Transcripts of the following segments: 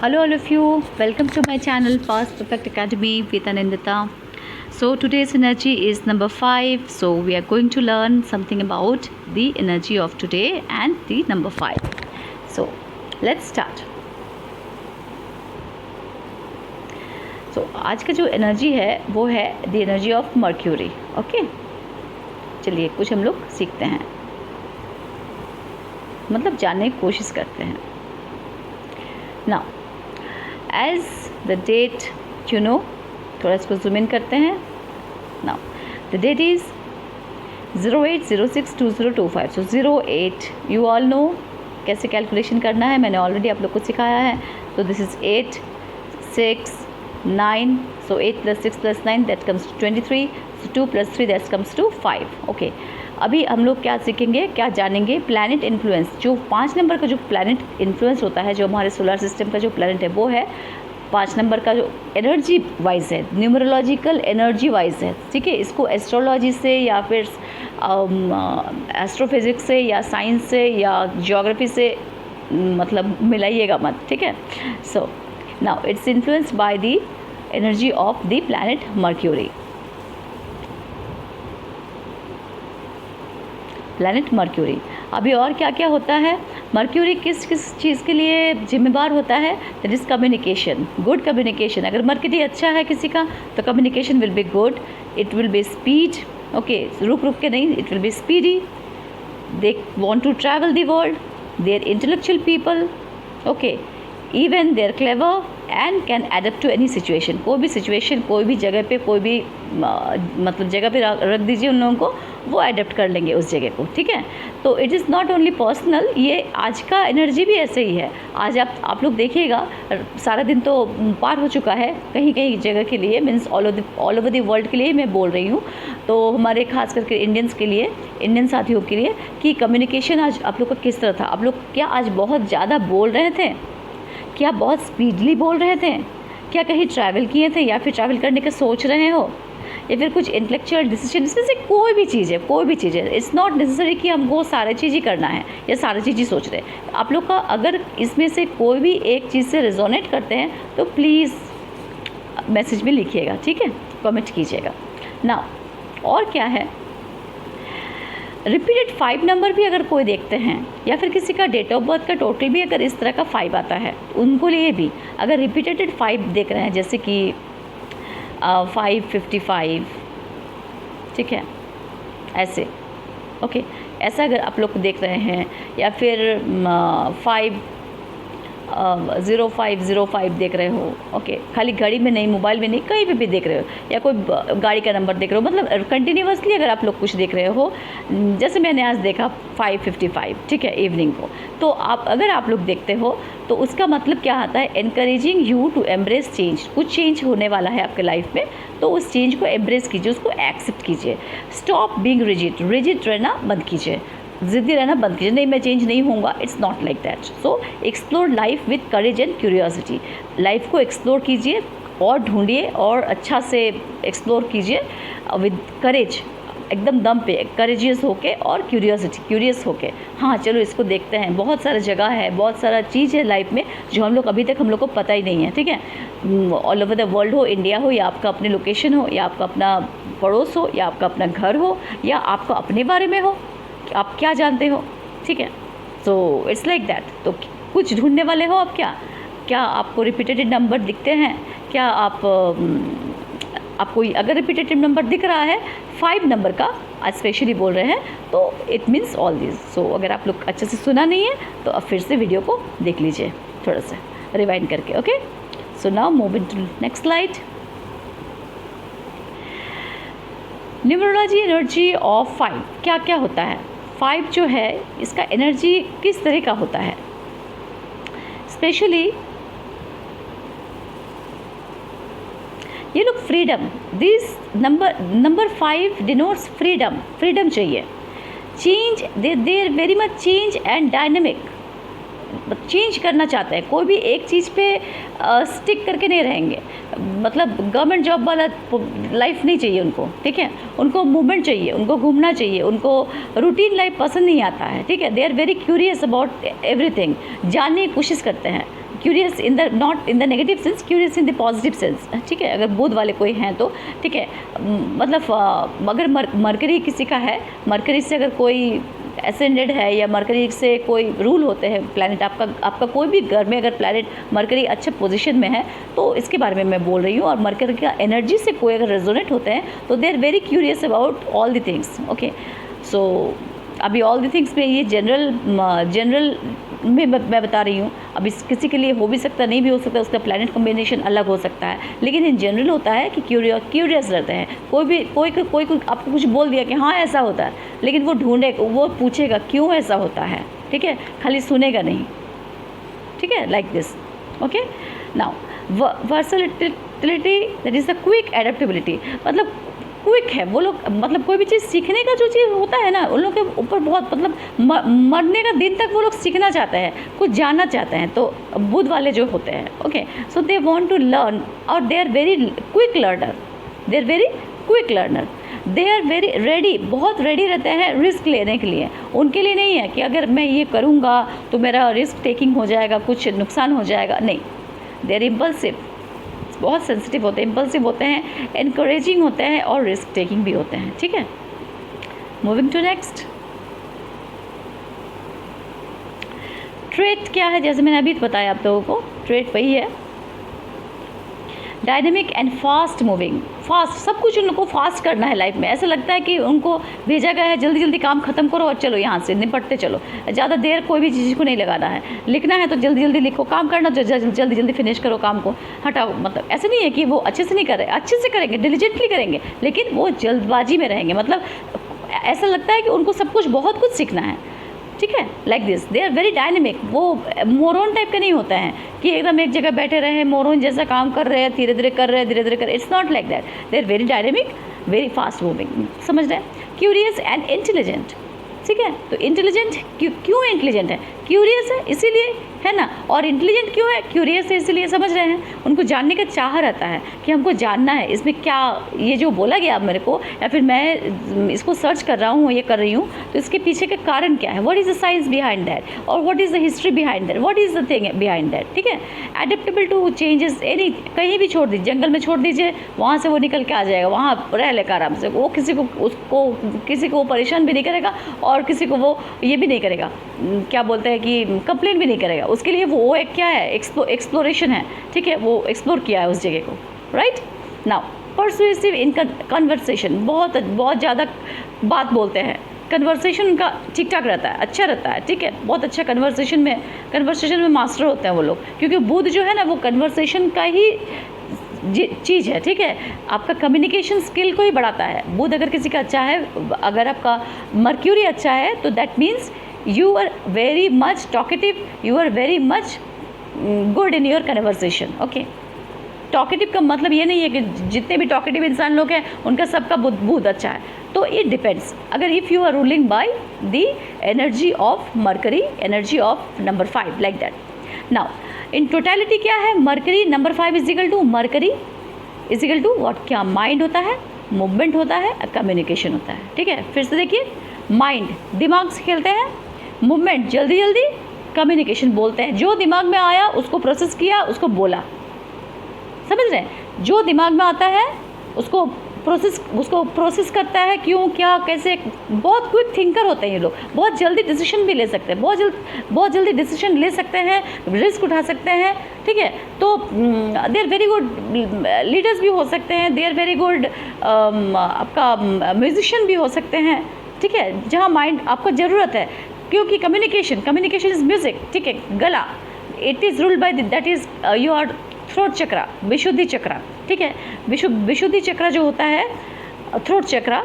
Hello all of you, welcome to my channel Past Perfect Academy with Anindita. So today's energy is number 5. So we are going to learn something about the energy of today and the number 5. So let's start. So आज का जो energy है वो है the energy of mercury. Okay, चलिए कुछ हम लोग सीखते हैं, मतलब जानने की कोशिश करते हैं. नाउ एज द डेट थोड़ा इसको जूम इन करते हैं. Now the that is 08062025. So 08 you all know कैसे कैलकुलेशन करना है, मैंने ऑलरेडी आप लोग को सिखाया है. तो this is 8 6 9. So 8 plus 6 plus 9 that comes to 23. So 2 plus 3 that comes to 5. Okay. अभी हम लोग क्या सीखेंगे, क्या जानेंगे, प्लैनेट इन्फ्लुएंस. जो 5 नंबर का जो प्लैनेट इन्फ्लुएंस होता है, जो हमारे सोलर सिस्टम का जो प्लैनेट है वो है 5 नंबर का, जो एनर्जी वाइज है, न्यूमरोलॉजिकल एनर्जी वाइज है. ठीक है, इसको एस्ट्रोलॉजी से या फिर एस्ट्रोफिजिक्स से या साइंस से या जियोग्राफी से मतलब मिलाइएगा मत. ठीक है. So now it's influenced by the energy of the planet mercury. Planet mercury. अभी और क्या क्या होता है, मर्क्यूरी किस किस चीज़ के लिए जिम्मेदार होता है, that is communication, good communication. अगर मर्क्यूरी अच्छा है किसी का तो communication will be good, it will be speed. Okay, रुक रुक के नहीं, it will be speedy. They want to travel the world, they are intellectual people. Okay, even they are clever and can adapt to any situation. कोई भी situation, कोई भी जगह पे, कोई भी मतलब जगह पे रख दीजिए उन लोगों को, वो एडेप्ट कर लेंगे उस जगह को. ठीक है. तो it is not only personal, ये आज का एनर्जी भी ऐसे ही है. आज आप लोग देखिएगा, सारा दिन तो पार हो चुका है कहीं कहीं जगह के लिए, means all over the world के लिए मैं बोल रही हूँ. तो हमारे खास करके इंडियंस के लिए, इंडियन साथियों के लिए, कि कम्युनिकेशन आज आप लोग का किस तरह था. आप लोग क्या आज बहुत ज़्यादा बोल रहे थे, क्या बहुत स्पीडली बोल रहे थे, क्या कहीं ट्रैवल किए थे या फिर ट्रैवल करने का सोच रहे हो, या फिर कुछ इंटेलेक्चुअल डिसीजन, इसमें से कोई भी चीज़ है, कोई भी चीज़ है. इट्स नॉट नेसेसरी कि हमको सारी चीज़ ही करना है या सारी चीज़ ही सोच रहे हैं. आप लोग का अगर इसमें से कोई भी एक चीज़ से रेजोनेट करते हैं तो प्लीज़ मैसेज में लिखिएगा. ठीक है, कमेंट कीजिएगा. नाउ और क्या है, रिपीटेड 5 नंबर भी अगर कोई देखते हैं या फिर किसी का डेट ऑफ बर्थ का टोटल भी अगर इस तरह का 5 आता है, उनको लिए भी अगर रिपीटेड 5 देख रहे हैं, जैसे कि 555. ठीक है, ऐसे. ओके, ऐसा अगर आप लोग देख रहे हैं, या फिर 0505 देख रहे हो. ओके, खाली घड़ी में नहीं, मोबाइल में नहीं, कहीं पे भी देख रहे हो, या कोई गाड़ी का नंबर देख रहे हो, मतलब कंटिन्यूअसली अगर आप लोग कुछ देख रहे हो, जैसे मैंने आज देखा 555. ठीक है, इवनिंग को. तो अगर आप लोग देखते हो तो उसका मतलब क्या आता है, encouraging you to embrace change. कुछ चेंज होने वाला है आपके लाइफ में, तो उस चेंज को एम्ब्रेस कीजिए, उसको एक्सेप्ट कीजिए. स्टॉप बीइंग रिजिड रहना बंद कीजिए, ज़िद्दी रहना बंद कीजिए. नहीं, मैं चेंज नहीं होऊंगा, it's not like that. So explore life with courage and curiosity. Life को एक्सप्लोर कीजिए और ढूंढिए और अच्छा से एक्सप्लोर कीजिए विद करेज, एकदम दम पे, करेजियस होके और क्यूरियस होके. हाँ, चलो इसको देखते हैं. बहुत सारा जगह है, बहुत सारा चीज़ है लाइफ में जो अभी तक हम लोग को पता ही नहीं है. ठीक है, ऑल ओवर द वर्ल्ड हो, इंडिया हो, या आपका अपने लोकेशन हो, या आपका अपना पड़ोस हो, या आपका अपना घर हो, या आपका अपने बारे में हो, आप क्या जानते हो. ठीक है. So it's like that. तो कुछ ढूंढने वाले हो आप, क्या आपको रिपीटेड नंबर दिखते हैं, क्या आपको अगर रिपीटेटिव नंबर दिख रहा है 5 नंबर का, आज स्पेशली बोल रहे हैं, तो इट मीन्स ऑल दिस. सो अगर आप लोग अच्छे से सुना नहीं है तो अब फिर से वीडियो को देख लीजिए, थोड़ा सा रिवाइंड करके. Okay, so now move in to next slide. Numerology energy of 5 क्या क्या होता है. 5 जो है, इसका एनर्जी किस तरह का होता है, स्पेशली ये लोग freedom. This number 5 denotes freedom चाहिए. Change, they are very much change and dynamic. Change करना चाहते हैं, कोई भी एक चीज़ पे स्टिक करके नहीं रहेंगे. मतलब गवर्नमेंट जॉब वाला लाइफ नहीं चाहिए उनको. ठीक है, उनको मूवमेंट चाहिए, उनको घूमना चाहिए, उनको रूटीन लाइफ पसंद नहीं आता है. ठीक है, they are very curious about everything. जानने की कोशिश करते हैं, curious in the not in the negative sense, curious in the positive sense, ठीक है। अगर बुध वाले कोई हैं तो ठीक है, मतलब अगर मरकरी किसी का है, मरकरी से अगर कोई एसेंडेड है या मरकरी से कोई रूल होते हैं प्लैनेट, आपका कोई भी घर में अगर प्लैनेट मरकरी अच्छे पोजीशन में है तो इसके बारे में मैं बोल रही हूँ। और मरकरी का एनर्जी से कोई अगर रेजोनेट होते हैं तो they are very curious about all the things, okay. So अभी ऑल द थिंग्स में ये जनरल में मैं बता रही हूँ। अभी किसी के लिए हो भी सकता, नहीं भी हो सकता, उसका प्लैनेट कॉम्बिनेशन अलग हो सकता है, लेकिन इन जनरल होता है कि क्यूरियस रहते हैं। कोई आपको कुछ बोल दिया कि हाँ ऐसा होता है, लेकिन वो ढूंढेगा, वो पूछेगा क्यों ऐसा होता है, ठीक है, खाली सुनेगा नहीं, ठीक है, like this, okay. Now versatility, that is the quick adaptability, मतलब क्विक है वो लोग, मतलब कोई भी चीज़ सीखने का जो चीज़ होता है ना, उन लोग के ऊपर बहुत, मतलब मरने का दिन तक वो लोग सीखना चाहते हैं, कुछ जानना चाहते हैं। तो बुध वाले जो होते हैं, okay, so they want to learn और they are very quick learner, they are very quick learner, they are very ready, बहुत रेडी रहते हैं रिस्क लेने के लिए। उनके लिए नहीं है कि अगर मैं ये करूँगा तो मेरा रिस्क टेकिंग हो जाएगा, कुछ नुकसान हो जाएगा, नहीं। दे आर इम्पल्सिव, बहुत सेंसिटिव होते हैं, इम्पल्सिव होते हैं, एनकरेजिंग होते हैं और रिस्क टेकिंग भी होते हैं, ठीक है। मूविंग टू नेक्स्ट, ट्रेट क्या है, जैसे मैंने अभी बताया आप लोगों को, ट्रेट वही है, dynamic and fast moving, fast, सब कुछ उनको फास्ट करना है लाइफ में। ऐसा लगता है कि उनको भेजा गया है जल्दी जल्दी काम खत्म करो और चलो यहाँ से निपटते चलो, ज़्यादा देर कोई भी चीज़ को नहीं लगाना है, लिखना है तो जल्दी जल्दी लिखो, काम करना तो जल्दी जल्दी फिनिश करो, काम को हटाओ। मतलब ऐसा नहीं है कि वो अच्छे से नहीं कर रहे, अच्छे से करेंगे, डिलीजेंटली करेंगे, लेकिन वो जल्दबाजी में रहेंगे। मतलब ऐसा लगता है कि उनको सब कुछ बहुत कुछ सीखना है, ठीक है, like this, they are very dynamic. वो मोरन टाइप का नहीं होता है कि एकदम एक जगह बैठे रहे, मोरन जैसा काम कर रहे हैं, धीरे धीरे कर रहे हैं, धीरे धीरे कर, it's not like that, they are very dynamic, very fast moving, समझ रहे हैं। क्यूरियस एंड इंटेलिजेंट, ठीक है, तो इंटेलिजेंट क्यों इंटेलिजेंट है, क्यूरियस है इसीलिए, है ना। और इंटेलिजेंट क्यों है, क्यूरियस है इसलिए, समझ रहे हैं। उनको जानने का चाह रहता है कि हमको जानना है इसमें क्या, ये जो बोला गया मेरे को, या फिर मैं इसको सर्च कर रहा हूँ, ये कर रही हूँ, तो इसके पीछे का कारण क्या है, what is the science behind that, और what is the history behind that, what is the thing behind that, ठीक है। एडेप्टेबल टू चेंजेस, एनी, कहीं भी छोड़ दीजिए, जंगल में छोड़ दीजिए, वहाँ से वो निकल के आ जाएगा, वहाँ रह लेगा आराम से, वो किसी को परेशान भी नहीं करेगा और किसी को वो ये भी नहीं करेगा, क्या बोलते हैं कि कंप्लेन भी नहीं करेगा। उसके लिए वो एक क्या है, एक्सप्लोरेशन है, ठीक है, वो एक्सप्लोर किया है उस जगह को, right. Now persuasive in conversation, बहुत ज़्यादा बात बोलते हैं, कन्वर्सेशन उनका ठीक ठाक रहता है, अच्छा रहता है, ठीक है, बहुत अच्छा कन्वर्सेशन में मास्टर होते हैं वो लोग, क्योंकि बुध जो है ना वो कन्वर्सेशन का ही चीज़ है, ठीक है, आपका कम्युनिकेशन स्किल को ही बढ़ाता है। बुध अगर किसी का अच्छा है, अगर आपका मर्क्यूरी अच्छा है, तो that means you are very much talkative, you are very much good in your conversation, okay। Talkative का मतलब ये नहीं है कि जितने भी टॉकेटिव इंसान लोग हैं उनका सबका बुध अच्छा है, तो इट डिपेंड्स। अगर if you are ruling by the energy of Mercury, energy of number 5, like that. Now in totality क्या है, Mercury number 5 is equal to, Mercury is equal to what, क्या माइंड होता है, मूवमेंट होता है, कम्युनिकेशन होता है, ठीक है। फिर से देखिए, माइंड दिमाग से खेलते हैं, मूवमेंट जल्दी जल्दी, कम्युनिकेशन बोलते हैं, जो दिमाग में आया उसको प्रोसेस किया, उसको बोला, समझ रहे हैं। जो दिमाग में आता है उसको प्रोसेस करता है, क्यों, क्या, कैसे, बहुत क्विक थिंकर होते हैं ये लोग, बहुत जल्दी डिसीजन भी ले सकते हैं, बहुत जल्दी डिसीजन ले सकते हैं, रिस्क उठा सकते हैं, ठीक है। तो they are very good leaders भी हो सकते हैं, दे आर वेरी गुड आपका म्यूजिशियन भी हो सकते हैं, ठीक है, जहाँ माइंड आपको ज़रूरत है, क्योंकि कम्युनिकेशन इज़ म्यूज़िक, ठीक है। गला, it is ruled by that is your throat chakra, Vishuddhi chakra, ठीक है। विशुद्धि चक्रा जो होता है, थ्रोट चक्रा,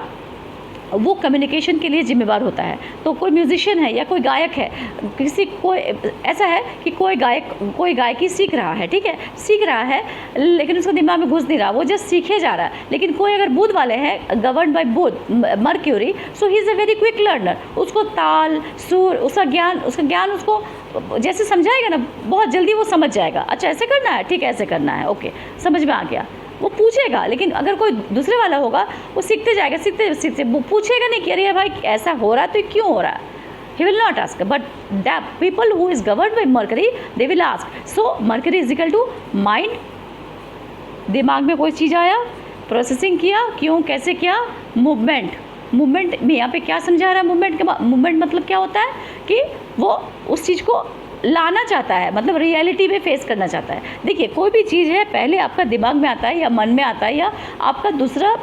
वो कम्युनिकेशन के लिए जिम्मेदार होता है। तो कोई म्यूजिशियन है या कोई गायक है, कोई ऐसा है कि कोई गायकी सीख रहा है, ठीक है, सीख रहा है, लेकिन उसको दिमाग में घुस नहीं रहा, वो जस्ट सीखे जा रहा है। लेकिन कोई अगर बुध वाले हैं, govern by Budh, Mercury, so he is a very quick learner, उसको ताल, सुर, उसका ज्ञान उसको जैसे समझाएगा ना, बहुत जल्दी वो समझ जाएगा। अच्छा ऐसे करना है, ठीक है, ऐसे करना है, ओके, समझ में आ गया, वो पूछेगा। लेकिन अगर कोई दूसरे वाला होगा, वो सीखते जाएगा, सीखते वो पूछेगा नहीं कि अरे भाई ऐसा हो रहा है तो क्यों हो रहा है, he will not ask, but the people who is governed by Mercury, they will ask. So Mercury is equal to mind, दिमाग में कोई चीज़ आया, प्रोसेसिंग किया, क्यों, कैसे किया, मूवमेंट में यहाँ पे क्या समझा रहा है, मूवमेंट मतलब क्या होता है कि वो उस चीज़ को लाना चाहता है, मतलब रियलिटी में फेस करना चाहता है। देखिए कोई भी चीज़ है पहले आपका दिमाग में आता है या मन में आता है या आपका दूसरा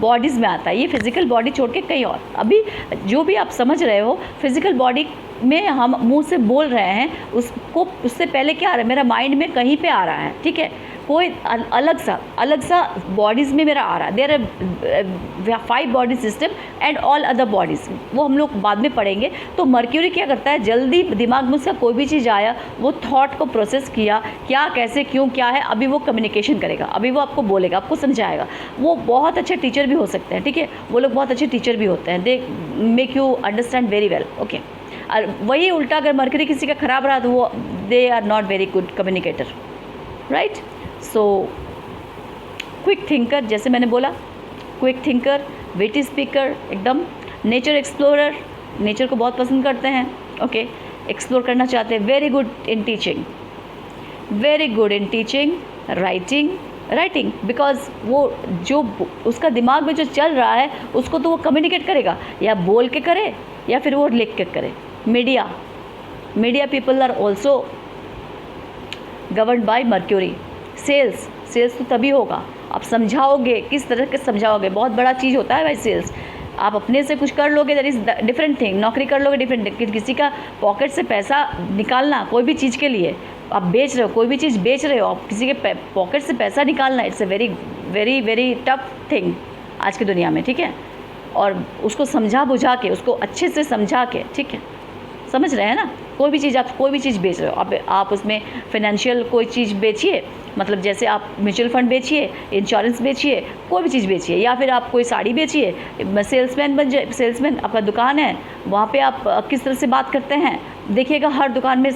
बॉडीज़ में आता है, ये फिज़िकल बॉडी छोड़ के कहीं और। अभी जो भी आप समझ रहे हो फिज़िकल बॉडी में हम मुंह से बोल रहे हैं, उससे पहले क्या आ रहा है, मेरा माइंड में कहीं पे आ रहा है, ठीक है, कोई अलग सा बॉडीज़ में मेरा आ रहा है। There are 5 body system and all other bodies, वो हम लोग बाद में पढ़ेंगे। तो मर्क्यूरी क्या करता है, जल्दी दिमाग में उसका कोई भी चीज़ आया, वो थॉट को प्रोसेस किया, क्या, कैसे, क्यों, क्या है, अभी वो कम्युनिकेशन करेगा, अभी वो आपको बोलेगा, आपको समझाएगा। वो बहुत अच्छे टीचर भी हो सकते हैं, ठीक है, वो लोग बहुत अच्छे टीचर भी होते हैं, they make you understand very well, okay. और वही उल्टा अगर मर्क्यूरी किसी का ख़राब रहा तो वो they are not very good communicator, right. So quick thinker, जैसे मैंने बोला, क्विक थिंकर, विटी स्पीकर, एकदम नेचर एक्सप्लोरर, नेचर को बहुत पसंद करते हैं, ओके, एक्सप्लोर करना चाहते हैं, very good in teaching, very good in teaching, writing, because वो जो उसका दिमाग में जो चल रहा है उसको तो वो कम्युनिकेट करेगा, या बोल के करे या फिर वो लिख के करे। Media people are also governed by Mercury. Sales तो तभी होगा, आप समझाओगे, किस तरह के समझाओगे, बहुत बड़ा चीज़ होता है भाई सेल्स। आप अपने से कुछ कर लोगे, दैट इज़ डिफरेंट थिंग, नौकरी कर लोगे डिफरेंट थिंग, किसी का पॉकेट से पैसा निकालना कोई भी चीज़ के लिए, आप बेच रहे हो, कोई भी चीज़ बेच रहे हो, आप किसी के पॉकेट से पैसा निकालना, it's a very very very tough thing आज की दुनिया में, ठीक है। और उसको समझा बुझा के, उसको अच्छे से समझा के, ठीक है, समझ रहे हैं ना, कोई भी चीज़, आप कोई भी चीज़ बेच रहे हो, आप उसमें फाइनेंशियल कोई चीज़ बेचिए, मतलब जैसे आप म्यूचुअल फंड बेचिए, इंश्योरेंस बेचिए, कोई भी चीज़ बेचिए, या फिर आप कोई साड़ी बेचिए, सेल्समैन बन जाए, सेल्समैन, आपका दुकान है, वहाँ पे आप किस तरह से बात करते हैं, देखिएगा हर दुकान में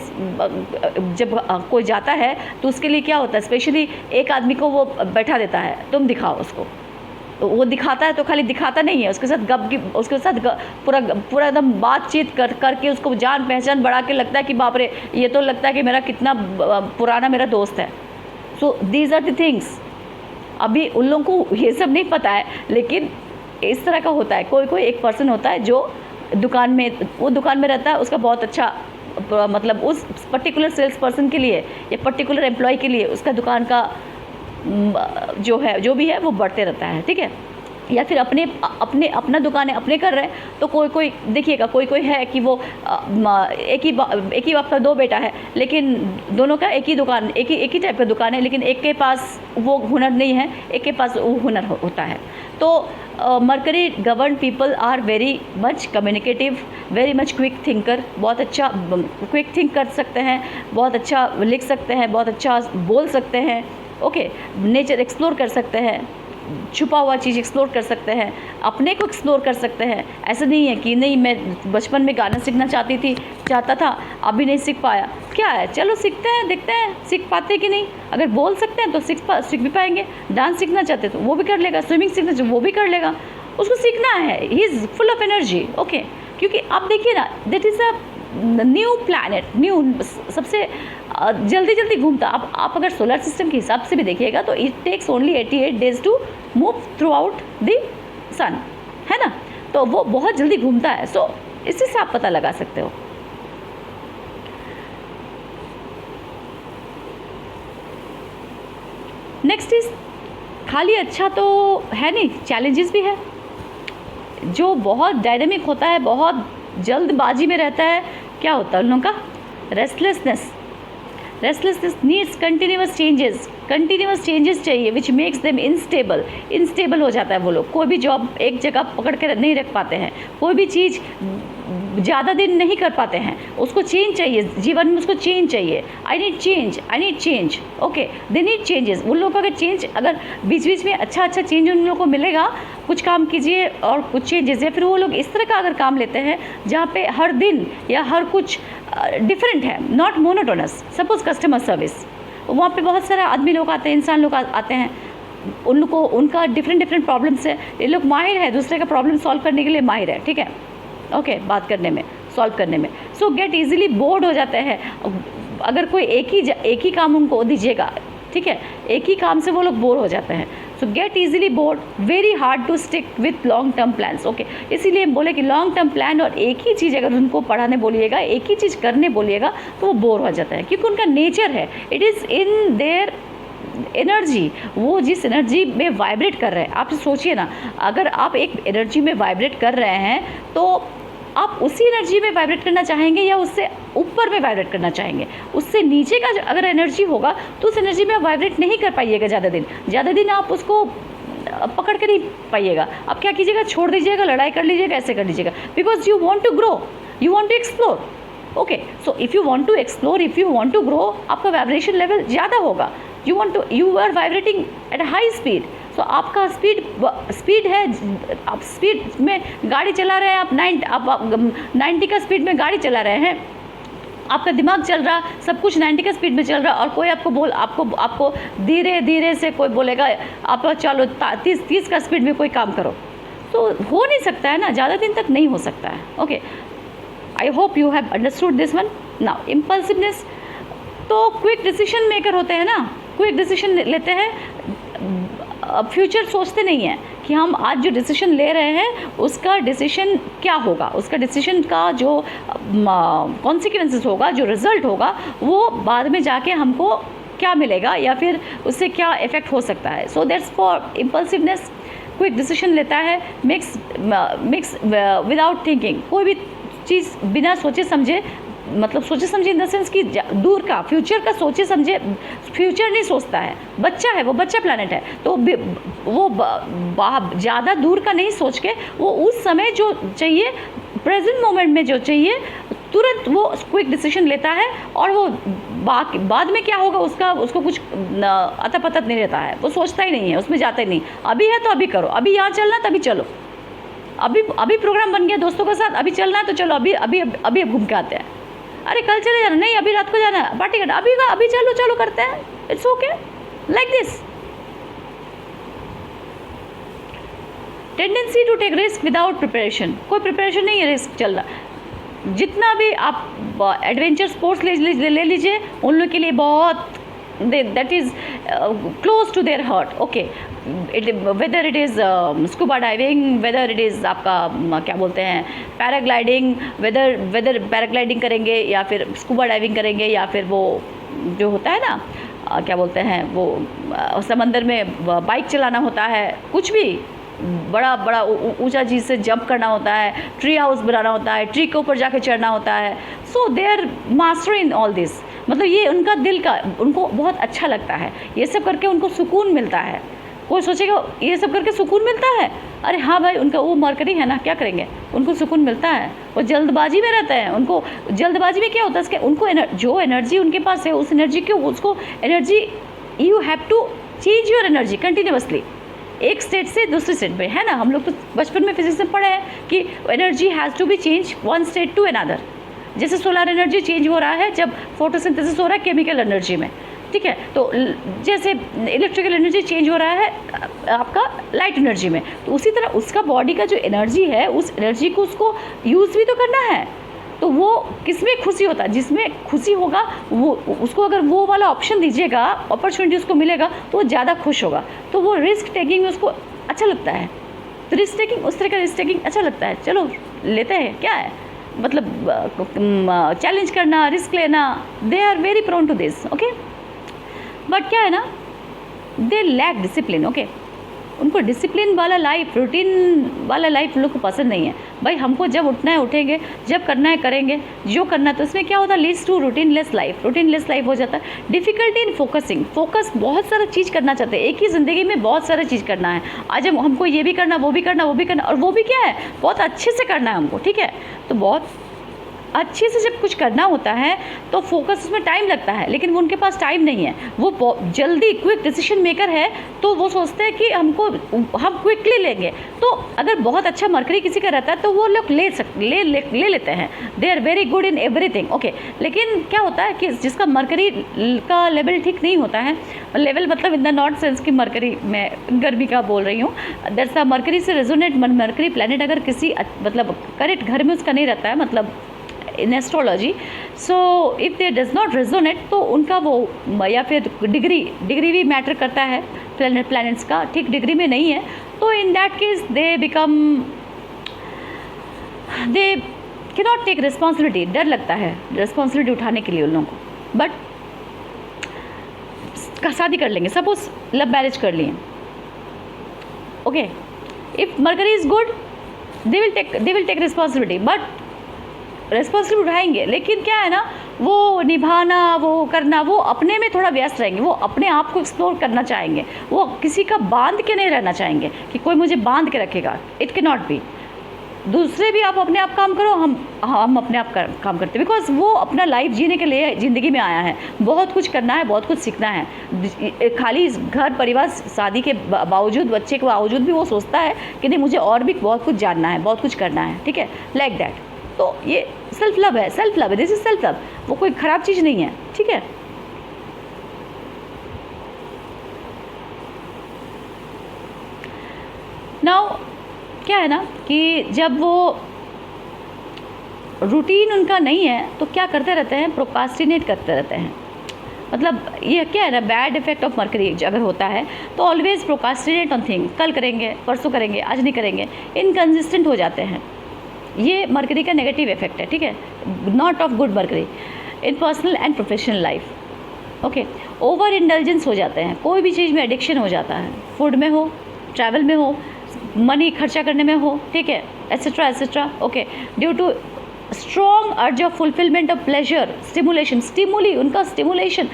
जब कोई जाता है तो उसके लिए क्या होता है, स्पेशली एक आदमी को वो बैठा देता है, तुम दिखाओ उसको, वो दिखाता है तो खाली दिखाता नहीं है, उसके साथ उसके साथ पूरा एकदम बातचीत करके उसको जान पहचान बढ़ा के लगता है कि बाप रे, ये तो लगता है कि मेरा कितना पुराना मेरा दोस्त है। So these are the things. अभी उन लोगों को ये सब नहीं पता है, लेकिन इस तरह का होता है। कोई एक पर्सन होता है जो दुकान में रहता है, उसका बहुत अच्छा मतलब उस पर्टिकुलर सेल्स पर्सन के लिए या पर्टिकुलर एम्प्लॉय के लिए उसका दुकान का जो भी है वो बढ़ते रहता है, ठीक है। या फिर अपना दुकान है, अपने कर रहे हैं, तो कोई देखिएगा, कोई है कि वो एक ही बाप का 2 बेटा है, लेकिन दोनों का एक ही टाइप का दुकान है, लेकिन एक के पास वो हुनर नहीं है, एक के पास वो हुनर होता है। तो Mercury govern people are very much communicative, very much quick thinker, बहुत अच्छा क्विक थिंक कर सकते हैं, बहुत अच्छा लिख सकते हैं, बहुत अच्छा बोल सकते हैं, ओके। नेचर एक्सप्लोर कर सकते हैं, छुपा हुआ चीज़ एक्सप्लोर कर सकते हैं, अपने को एक्सप्लोर कर सकते हैं। ऐसा नहीं है कि नहीं मैं बचपन में गाना सीखना चाहता था, अभी नहीं सीख पाया, क्या है, चलो सीखते हैं, देखते हैं सीख पाते कि नहीं। अगर बोल सकते हैं तो सीख भी पाएंगे। डांस सीखना चाहते तो वो भी कर लेगा, स्विमिंग सीखना चाहते वो भी कर लेगा, उसको सीखना है, he is full of energy, okay. क्योंकि आप देखिए ना, that is a new planet, new सबसे जल्दी घूमता। आप अगर सोलर सिस्टम के हिसाब से भी देखिएगा तो it takes only 88 days to move throughout the sun, है ना, तो वो बहुत जल्दी घूमता है। सो इसी से आप पता लगा सकते हो। नेक्स्ट इज खाली अच्छा तो है नहीं, चैलेंजेस भी है। जो बहुत डायनामिक होता है, बहुत जल्दबाजी में रहता है, क्या होता है उन लोगों का, रेस्टलेसनेस नीड्स कंटिन्यूस चेंजेस चाहिए, विच मेक्स देम इनस्टेबल हो जाता है वो लोग। कोई भी जॉब एक जगह पकड़ कर नहीं रख पाते हैं, कोई भी चीज़ ज़्यादा दिन नहीं कर पाते हैं, उसको चेंज चाहिए, जीवन में उसको चेंज चाहिए। I need change, okay, they need changes. उन लोगों का अगर बीच में अच्छा चेंज उन लोगों को मिलेगा, कुछ काम कीजिए और कुछ चेंजेस, या फिर वो लोग इस तरह का अगर काम लेते हैं जहाँ पे हर दिन या हर कुछ डिफरेंट है, not monotonous. Suppose customer service, वहाँ पे बहुत सारे आदमी लोग आते हैं, इंसान लोग आते हैं, उनको उनका डिफरेंट प्रॉब्लम्स है, ये लोग माहिर है, दूसरे का प्रॉब्लम सॉल्व करने के लिए माहिर है, ठीक है, ओके, बात करने में। सॉल्व करने में। सो गेट ईजिली बोर्ड हो जाते हैं। अगर कोई एक ही काम उनको दीजिएगा, ठीक है, एक ही काम से वो लोग बोर हो जाते हैं। So get easily bored, very hard to stick with long term plans. Okay, इसीलिए बोले कि लॉन्ग टर्म प्लान और एक ही चीज़ अगर उनको पढ़ाने बोलिएगा, एक ही चीज़ करने बोलिएगा, तो वो बोर हो जाता है, क्योंकि उनका नेचर है, it is in their energy. वो जिस एनर्जी में वाइब्रेट कर रहे हैं, आप सोचिए ना, अगर आप एक एनर्जी में वाइब्रेट कर रहे हैं तो आप उसी एनर्जी में वाइब्रेट करना चाहेंगे या उससे ऊपर में वाइब्रेट करना चाहेंगे। उससे नीचे का अगर एनर्जी होगा तो उस एनर्जी में आप वाइब्रेट नहीं कर पाइएगा ज़्यादा दिन आप उसको पकड़ के नहीं पाइएगा। आप क्या कीजिएगा, छोड़ दीजिएगा, लड़ाई कर लीजिएगा, ऐसे कर लीजिएगा, because you want to grow, you want to explore. Okay, so if you want to explore, if you want to grow, आपका वाइब्रेशन लेवल ज़्यादा होगा। You are vibrating at high speed. So आपका स्पीड है, आप speed में गाड़ी चला रहे हैं, आप 90 का स्पीड में गाड़ी चला रहे हैं, आपका दिमाग चल रहा, सब कुछ 90 का स्पीड में चल रहा, और कोई आपको धीरे धीरे से कोई बोलेगा आप चलो 30 का स्पीड में कोई काम करो, तो हो नहीं सकता है ना, ज़्यादा दिन तक नहीं हो सकता है। Okay, I hope you have understood this one. Now impulsiveness, तो क्विक डिसीजन मेकर होते हैं ना, क्विक डिसीजन लेते हैं, फ्यूचर सोचते नहीं हैं कि हम आज जो डिसीजन ले रहे हैं उसका डिसीजन क्या होगा, उसका डिसीजन का जो कॉन्सिक्वेंसेस होगा, जो रिजल्ट होगा, वो बाद में जाके हमको क्या मिलेगा या फिर उससे क्या इफेक्ट हो सकता है। So that's for impulsiveness. Quick decision लेता है, मिक्स विदाउट थिंकिंग, कोई भी चीज़ बिना सोचे समझे, मतलब सोचे समझे इन द सेंस कि दूर का फ्यूचर का सोचे समझे, फ्यूचर नहीं सोचता है, बच्चा है, वो बच्चा प्लानट है, तो वो ज़्यादा दूर का नहीं सोच के वो उस समय जो चाहिए, प्रेजेंट मोमेंट में जो चाहिए, तुरंत वो क्विक डिसीजन लेता है, और वो बाद में क्या होगा उसको कुछ अता पता नहीं रहता है, वो सोचता ही नहीं है, उसमें जाता ही नहीं। अभी है तो अभी करो, अभी यहाँ चलना तभी चलो, अभी प्रोग्राम बन गया दोस्तों के साथ, अभी चलना है तो चलो, अभी घूम के आते हैं, अरे कल चले जाना, नहीं अभी रात को जाना है, पार्टी करना, अभी चलो करते हैं, it's okay, like this. Tendency to take risk without preparation, कोई प्रिपरेशन नहीं है, रिस्क चल रहा। जितना भी आप एडवेंचर स्पोर्ट्स ले लीजिए, उन लोगों के लिए बहुत that is close to their heart. Okay, whether it is scuba diving, whether it is आपका क्या बोलते हैं पैराग्लाइडिंग, whether पैराग्लाइडिंग करेंगे या फिर स्कूबा डाइविंग करेंगे, या फिर वो जो होता है ना क्या बोलते हैं वो समंदर में बाइक चलाना होता है, कुछ भी बड़ा ऊंचा चीज़ से जंप करना होता है, ट्री हाउस बनाना होता है, ट्री के ऊपर जाके चढ़ना होता है। So they are master in all this, मतलब ये उनका दिल का, उनको बहुत अच्छा लगता है, ये सब करके उनको सुकून मिलता है। कोई सोचेगा ये सब करके सुकून मिलता है, अरे हाँ भाई, उनका वो मरकरी है ना, क्या करेंगे, उनको सुकून मिलता है, वो जल्दबाजी में रहते हैं। उनको जल्दबाजी में क्या होता है, उनको जो एनर्जी उनके पास है, उस एनर्जी को, उसको energy, you have to change your energy continuously, एक स्टेट से दूसरे स्टेट में, है ना। हम लोग तो बचपन में फिजिक्स में पढ़े हैं कि energy has to be change one state to another. जैसे सोलर एनर्जी चेंज हो रहा है जब फोटोसिंथेसिस हो रहा है केमिकल एनर्जी में, ठीक है, तो जैसे इलेक्ट्रिकल एनर्जी चेंज हो रहा है आपका लाइट एनर्जी में, तो उसी तरह उसका बॉडी का जो एनर्जी है, उस एनर्जी को उसको यूज़ भी तो करना है। तो वो किसमें खुशी होता है, जिसमें खुशी होगा वो, उसको अगर वो वाला ऑप्शन दीजिएगा, अपॉर्चुनिटी उसको मिलेगा, तो वो ज़्यादा खुश होगा। तो वो रिस्क टेकिंग में उसको अच्छा लगता है, तो रिस्क टेकिंग, उस तरह का रिस्क टेकिंग अच्छा लगता है, चलो लेते हैं, क्या है, मतलब चैलेंज करना, रिस्क लेना, they are very prone to this. Okay, but क्या है ना, दे लैक डिसिप्लिन। ओके, उनको डिसिप्लिन वाला लाइफ, रूटीन वाला लाइफ लोग को पसंद नहीं है। भाई हमको जब उठना है उठेंगे, जब करना है करेंगे, जो करना है, तो इसमें क्या होता है, लीड्स टू रूटीनलेस लाइफ हो जाता है। डिफ़िकल्टी इन फोकसिंग, फोकस, बहुत सारा चीज़ करना चाहते हैं, एक ही ज़िंदगी में बहुत सारा चीज़ करना है। आज हमको ये भी करना, वो भी करना, और वो भी क्या है, बहुत अच्छे से करना है हमको, ठीक है। तो बहुत अच्छे से जब कुछ करना होता है तो फोकस, उसमें टाइम लगता है, लेकिन वो उनके पास टाइम नहीं है, वो जल्दी क्विक डिसीजन मेकर है, तो वो सोचते हैं कि हम क्विकली लेंगे। तो अगर बहुत अच्छा मरकरी किसी का रहता है तो वो लोग ले लेते हैं, they are very good in everything. Okay, लेकिन क्या होता है कि जिसका मरकरी का लेवल ठीक नहीं होता है, लेवल मतलब इन द नॉट सेंस कि मरकरी, मैं गर्मी का बोल रही हूँ, दैट्स मरकरी से रेजोनेट, मरकरी प्लैनेट अगर किसी मतलब करेक्ट घर में उसका नहीं रहता है, मतलब in astrology. So if they does not resonate, तो उनका वो या फिर डिग्री भी मैटर करता है प्लैनेट्स का, ठीक डिग्री में नहीं है, तो in that case they can not take responsibility. डर लगता है रिस्पॉन्सिबिलिटी उठाने के लिए उन लोगों को, बट शादी कर लेंगे. सपोज लव मैरिज कर लिए, okay, if Mercury is good they will take responsibility, but responsibility उठाएंगे, लेकिन क्या है ना, वो निभाना, वो करना, वो अपने में थोड़ा व्यस्त रहेंगे, वो अपने आप को एक्सप्लोर करना चाहेंगे, वो किसी का बांध के नहीं रहना चाहेंगे कि कोई मुझे बांध के रखेगा. It can not be. दूसरे भी आप अपने आप काम करो, हम अपने आप काम करते हैं, बिकॉज वो अपना लाइफ जीने के लिए ज़िंदगी में आया है. बहुत कुछ करना है, बहुत कुछ सीखना है. खाली घर परिवार शादी के बावजूद, बच्चे के बावजूद भी वो सोचता है कि नहीं मुझे और भी बहुत कुछ जानना है, बहुत कुछ करना है. ठीक है, लाइक दैट. तो ये सेल्फ लव है, दिस इज सेल्फ लव. वो कोई ख़राब चीज़ नहीं है. ठीक है. नाउ क्या है ना कि जब वो रूटीन उनका नहीं है तो क्या करते रहते हैं, प्रोक्रास्टिनेट करते रहते हैं. मतलब ये क्या है ना, बैड इफेक्ट ऑफ मरकरी अगर होता है तो ऑलवेज प्रोक्रास्टिनेट ऑन थिंग. कल करेंगे, परसों करेंगे, आज नहीं करेंगे, इनकन्सिस्टेंट हो जाते हैं. ये मरकरी का नेगेटिव इफेक्ट है. ठीक है, not of good mercury in personal and professional life. Okay, over indulgence हो जाते हैं, कोई भी चीज़ में एडिक्शन हो जाता है, फूड में हो, ट्रैवल में हो, मनी खर्चा करने में हो. ठीक है, etcetera etcetera. Okay, due to strong urge of fulfilment of pleasure, stimuli, उनका stimulation,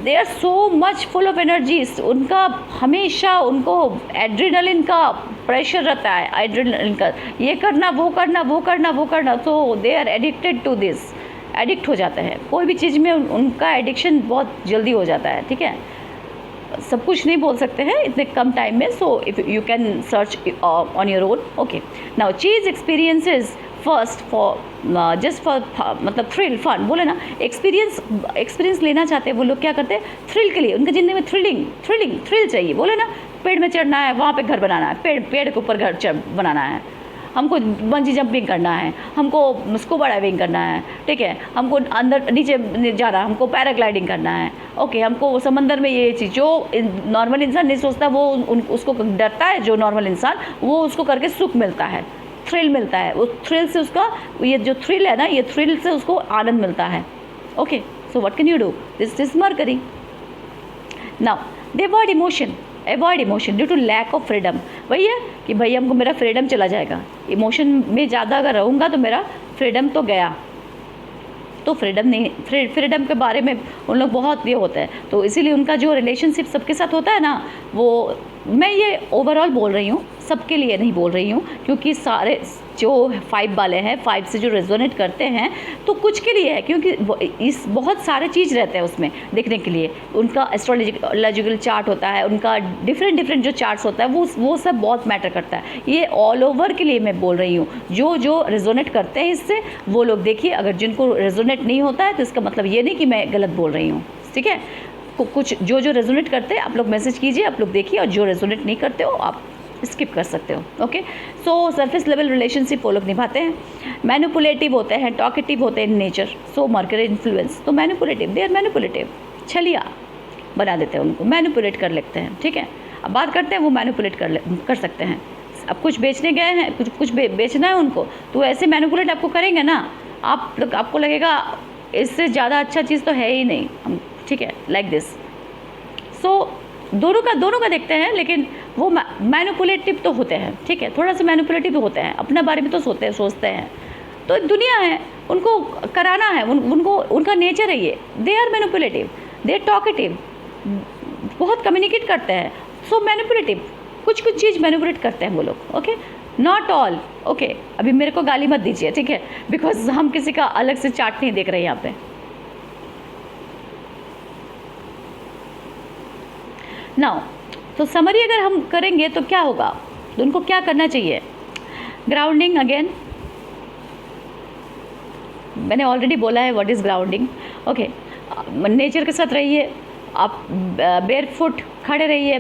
they are so much full of energies. उनका हमेशा उनको एड्रेनलिन का प्रेशर रहता है, एड्रेनलिन का, ये करना वो करना वो करना वो करना. तो they are addicted to this, addict हो जाते हैं. कोई भी चीज़ में उनका एडिक्शन बहुत जल्दी हो जाता है. ठीक है, सब कुछ नहीं बोल सकते हैं इतने कम टाइम में. So if you can search on your own. Okay, now चीज experiences first for just for मतलब थ्रिल फन बोले ना, एक्सपीरियंस लेना चाहते हैं वो लोग. क्या करते हैं, थ्रिल के लिए. उनके ज़िंदगी में थ्रिल चाहिए. बोले ना, पेड़ में चढ़ना है, वहाँ पे घर बनाना है, पेड़ के ऊपर घर बनाना है, हमको बंजी जंपिंग करना है, हमको स्कूबा डाइविंग करना है. ठीक है, हमको अंदर नीचे जाना, हमको पैराग्लाइडिंग करना है. ओके, हमको समंदर में ये चीज़ जो नॉर्मल इंसान नहीं सोचता वो उसको डरता है. जो नॉर्मल इंसान वो उसको करके सुख मिलता है, थ्रिल मिलता है. वो थ्रिल से उसका ये जो थ्रिल है ना, ये थ्रिल से उसको आनंद मिलता है. Okay, so what can you do, this is Mercury. Now they avoid emotion due to lack of freedom. वही है कि भाई हमको मेरा फ्रीडम चला जाएगा, इमोशन में ज़्यादा अगर रहूँगा तो मेरा फ्रीडम तो गया. तो फ्रीडम नहीं, फ्रीडम के बारे में उन लोग बहुत ये होता है. तो इसीलिए उनका जो रिलेशनशिप सबके साथ होता है ना, वो मैं ये ओवरऑल बोल रही हूँ, सबके लिए नहीं बोल रही हूँ, क्योंकि सारे जो 5 वाले हैं, 5 से जो रेजोनेट करते हैं तो कुछ के लिए है, क्योंकि इस बहुत सारे चीज़ रहते हैं उसमें देखने के लिए. उनका एस्ट्रोलॉजिकल चार्ट होता है, उनका डिफरेंट जो चार्ट्स होता है वो सब बहुत मैटर करता है. ये ऑल ओवर के लिए मैं बोल रही हूँ. जो रेजोनेट करते हैं इससे वो लोग देखिए. अगर जिनको रेजोनेट नहीं होता है तो इसका मतलब ये नहीं कि मैं गलत बोल रही हूँ. ठीक है, कुछ जो रेजोनेट करते हैं आप लोग मैसेज कीजिए, आप लोग देखिए, और जो रेजोनेट नहीं करते हो आप स्किप कर सकते हो. ओके, सो सरफेस लेवल रिलेशनशिप वो लोग निभाते हैं. मैनिपुलेटिव होते हैं, टॉकेटिव होते हैं in nature. So mercury influence, तो मैनिपुलेटिव, दे आर मैनिपुलेटिव, छलिया बना देते हैं उनको, मैनिपुलेट कर लेते हैं. ठीक है, अब बात करते हैं वो मैनिपुलेट कर सकते हैं. अब कुछ बेचने गए हैं, कुछ बेचना है उनको, तो ऐसे मैनिपुलेट आपको करेंगे ना, आपको लगेगा इससे ज़्यादा अच्छा चीज़ तो है ही नहीं. ठीक है, लाइक दिस. सो दोनों का देखते हैं, लेकिन वो मैनिपुलेटिव तो होते हैं. ठीक है, थोड़ा सा मैनिपुलेटिव तो होते हैं, अपने बारे में तो सोचते हैं. तो दुनिया है, उनको कराना है, उनको उनका नेचर है ये. They are manipulative, they are talkative, बहुत कम्युनिकेट करते हैं. सो मैनिपुलेटिव, कुछ चीज़ मैनिपुलेट करते हैं वो लोग. Okay, not all. ओके, अभी मेरे को गाली मत दीजिए. ठीक है, बिकॉज हम किसी का अलग से चार्ट नहीं देख रहे हैं यहाँ पे. नाउ तो समरी अगर हम करेंगे तो क्या होगा, तो उनको क्या करना चाहिए. ग्राउंडिंग, अगेन मैंने ऑलरेडी बोला है what is grounding. Okay, nature के साथ रहिए, आप बेयर फुट खड़े रहिए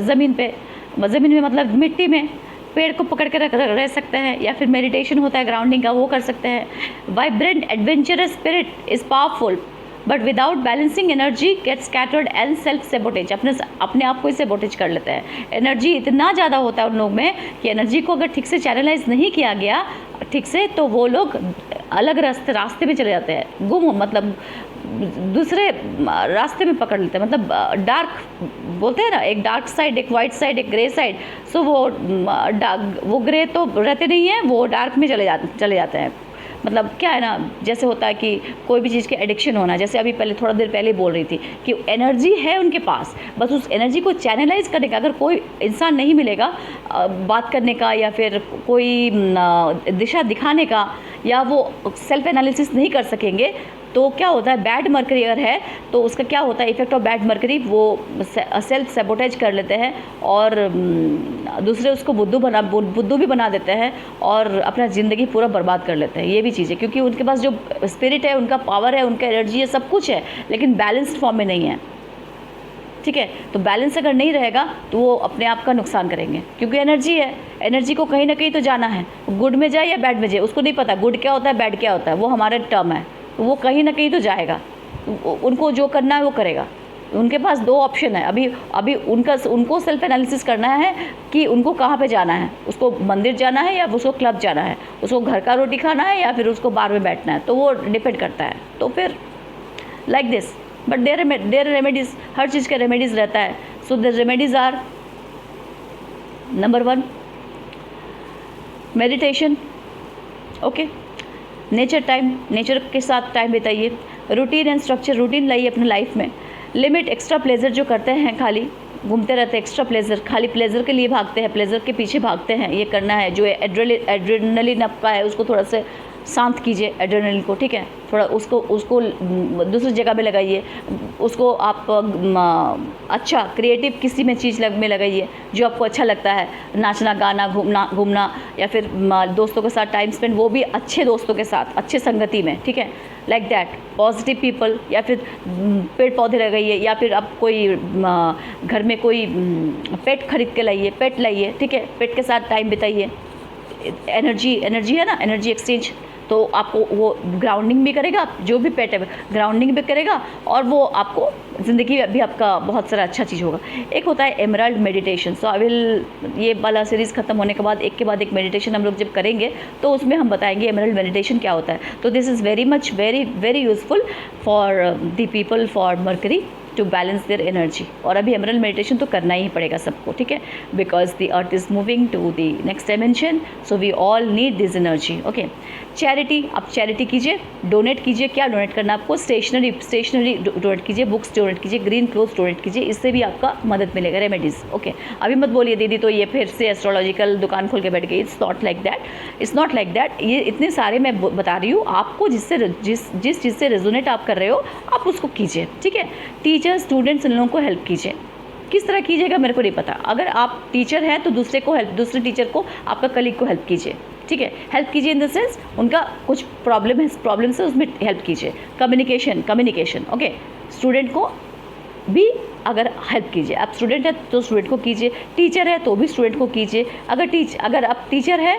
ज़मीन पे. ज़मीन में मतलब मिट्टी में, पेड़ को पकड़ के रह सकते हैं, या फिर मेडिटेशन होता है ग्राउंडिंग का, वो कर सकते हैं। Vibrant adventurous spirit is powerful but without balancing energy get scattered and self sabotage, अपने आप को ही सेबोटेज कर लेते हैं। एनर्जी इतना ज़्यादा होता है उन लोग में कि एनर्जी को अगर ठीक से चैनलाइज नहीं किया गया ठीक से, तो वो लोग अलग रास्ते में चले जाते हैं, मतलब दूसरे रास्ते में पकड़ लेते हैं, मतलब डार्क बोलते हैं ना, एक डार्क साइड, एक वाइट साइड, एक ग्रे साइड। सो वो ग्रे तो रहते नहीं हैं, वो डार्क में चले जाते हैं। मतलब क्या है ना, जैसे होता है कि कोई भी चीज़ के एडिक्शन होना, जैसे अभी पहले थोड़ा देर पहले बोल रही थी कि एनर्जी है उनके पास, बस उस एनर्जी को चैनलाइज करने का अगर कोई इंसान नहीं मिलेगा बात करने का, या फिर कोई दिशा दिखाने का, या वो सेल्फ एनालिसिस नहीं कर सकेंगे, तो क्या होता है, बैड मर्करी अगर है तो उसका क्या होता है, इफेक्ट ऑफ बैड मर्करी, वो सेल्फ सेबोटेज कर लेते हैं और दूसरे उसको बुद्धू भी बना देते हैं और अपना ज़िंदगी पूरा बर्बाद कर लेते हैं। ये भी चीज़ है, क्योंकि उनके पास जो स्पिरिट है, उनका पावर है, उनका एनर्जी है, सब कुछ है, लेकिन बैलेंस्ड फॉर्म में नहीं है। ठीक है, तो बैलेंस अगर नहीं रहेगा तो वो अपने आप का नुकसान करेंगे, क्योंकि एनर्जी है, एनर्जी को कहीं ना कहीं तो जाना है, गुड में जाए या बैड में जाए, उसको नहीं पता गुड क्या होता है बैड क्या होता है, वो हमारा टर्म है, तो वो कहीं ना कहीं तो जाएगा, उनको जो करना है वो करेगा। उनके पास दो ऑप्शन है, अभी उनको सेल्फ एनालिसिस करना है कि उनको कहाँ पे जाना है, उसको मंदिर जाना है या उसको क्लब जाना है, उसको घर का रोटी खाना है या फिर उसको बार में बैठना है, तो वो डिपेंड करता है। तो फिर like this, but there remedies, हर चीज़ के रेमेडीज़ रहता है। So the remedies are, number 1 meditation, okay, nature time, nature के साथ टाइम बिताइए, रूटीन एंड स्ट्रक्चर, रूटीन लाइए अपने लाइफ में, लिमिट एक्स्ट्रा प्लेजर जो करते हैं, खाली घूमते रहते हैं, एक्स्ट्रा प्लेजर, खाली प्लेजर के लिए भागते हैं, प्लेजर के पीछे भागते हैं, ये करना है। जो एड्रेनलिन आपका है उसको थोड़ा सा शांत कीजिए, एड्रेनलिन को, ठीक है, थोड़ा उसको दूसरी जगह में लगाइए, उसको आप अच्छा क्रिएटिव किसी में चीज़ में लगाइए जो आपको अच्छा लगता है, नाचना गाना घूमना या फिर दोस्तों के साथ टाइम स्पेंड, वो भी अच्छे दोस्तों के साथ, अच्छे संगति में, ठीक है, लाइक दैट, पॉजिटिव पीपल, या फिर पेड़ पौधे लगाइए, या फिर आप कोई घर में कोई पेट खरीद के लाइए, पेट लाइए, ठीक है, पेट के साथ टाइम बिताइए। एनर्जी है ना, एनर्जी एक्सचेंज, तो आपको वो ग्राउंडिंग भी करेगा, जो भी पेट है ग्राउंडिंग भी करेगा, और वो आपको ज़िंदगी में भी आपका बहुत सारा अच्छा चीज़ होगा। एक होता है emerald meditation. So I will, ये वाला सीरीज़ ख़त्म होने के बाद एक के बाद एक मेडिटेशन हम लोग जब करेंगे तो उसमें हम बताएंगे एमराल्ड मेडिटेशन क्या होता है। तो this is very much very useful for the people for Mercury to balance their energy. और अभी एमराल्ड मेडिटेशन तो करना ही पड़ेगा सबको, ठीक है, because the earth is moving to the next dimension, so we all need this energy. Okay, charity, आप charity कीजिए, डोनेट कीजिए। क्या डोनेट करना है आपको? स्टेशनरी डोनेट कीजिए, बुक्स डोनेट कीजिए, ग्रीन क्लोथ्स डोनेट कीजिए, इससे भी आपका मदद मिलेगा। रेमेडीज़, ओके, अभी मत बोलिए दीदी तो ये फिर से एस्ट्रोलॉजिकल दुकान खोल के बैठ गई। इट्स नॉट लाइक दैट, ये इतने सारे मैं बता रही हूँ आपको, जिस चीज़ से रेजोनेट आप कर रहे हो आप उसको कीजिए, ठीक है। टीचर स्टूडेंट्स इन लोगों को हेल्प कीजिए। किस तरह कीजिएगा मेरे को नहीं पता। अगर आप टीचर हैं तो दूसरे टीचर को, आपका कलीग को हेल्प कीजिए, ठीक है। हेल्प कीजिए इन द सेंस उनका कुछ प्रॉब्लम्स है उसमें हेल्प कीजिए। कम्युनिकेशन, ओके, स्टूडेंट को भी अगर हेल्प कीजिए, आप स्टूडेंट है तो स्टूडेंट को कीजिए, टीचर है तो भी स्टूडेंट को कीजिए। अगर आप टीचर है